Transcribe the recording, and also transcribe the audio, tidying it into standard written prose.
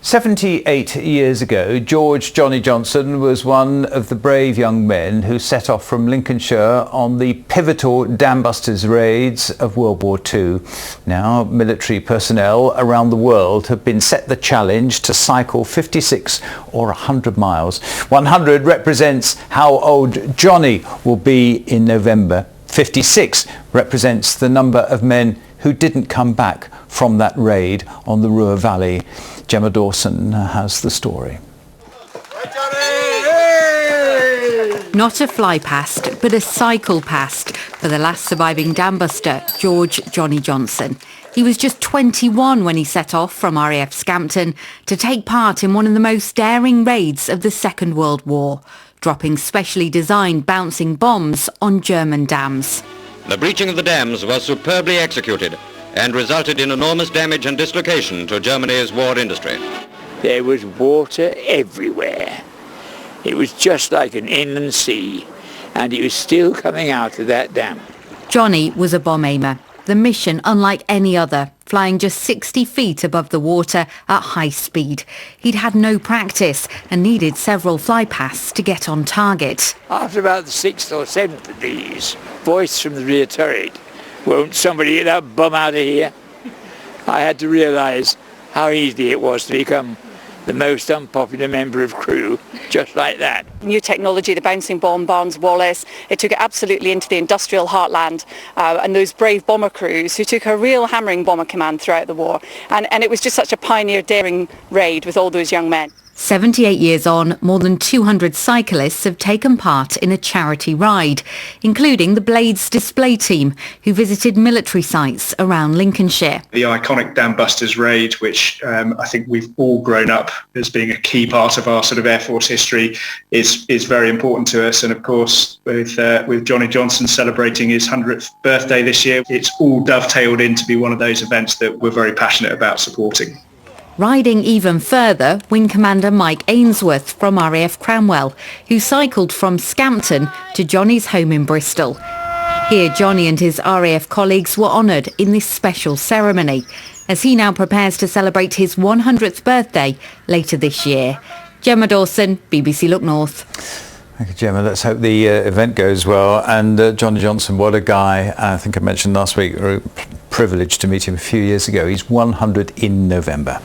78 years ago, George Johnny Johnson was one of the brave young men who set off from Lincolnshire on the pivotal Dambusters raids of World War II. Now, military personnel around the world have been set the challenge to cycle 56 or 100 miles. 100 represents how old Johnny will be in November. 56 represents the number of men who didn't come back from that raid on the Ruhr Valley. Gemma Dawson has the story. Not a fly past, but a cycle past for the last surviving Dambuster, George Johnny Johnson. He was just 21 when he set off from RAF Scampton to take part in one of the most daring raids of the Second World War, dropping specially designed bouncing bombs on German dams. The breaching of the dams was superbly executed and resulted in enormous damage and dislocation to Germany's war industry. There was water everywhere. It was just like an inland sea, and it was still coming out of that dam. Johnny was a bomb aimer, the mission unlike any other, flying just 60 feet above the water at high speed. He'd had no practice and needed several flypasts to get on target. After about the 6th or 7th of these, voice from the rear turret, "Won't somebody get that bum out of here?" I had to realise how easy it was to become the most unpopular member of crew, just like that. New technology, the bouncing bomb, Barnes Wallace, it took it absolutely into the industrial heartland, and those brave bomber crews who took a real hammering bomber command throughout the war. And it was just such a pioneer, daring raid with all those young men. 78 years on, more than 200 cyclists have taken part in a charity ride, including the Blades display team, who visited military sites around Lincolnshire. The iconic Dambusters Raid, which I think we've all grown up as being a key part of our sort of Air Force history, is very important to us. And of course, with Johnny Johnson celebrating his 100th birthday this year, it's all dovetailed in to be one of those events that we're very passionate about supporting. Riding even further, Wing Commander Mike Ainsworth from RAF Cranwell, who cycled from Scampton to Johnny's home in Bristol. Here, Johnny and his RAF colleagues were honoured in this special ceremony, as he now prepares to celebrate his 100th birthday later this year. Gemma Dawson, BBC Look North. Thank you, Gemma. Let's hope the event goes well. And Johnny Johnson, what a guy. I think I mentioned last week, privileged to meet him a few years ago. He's 100 in November.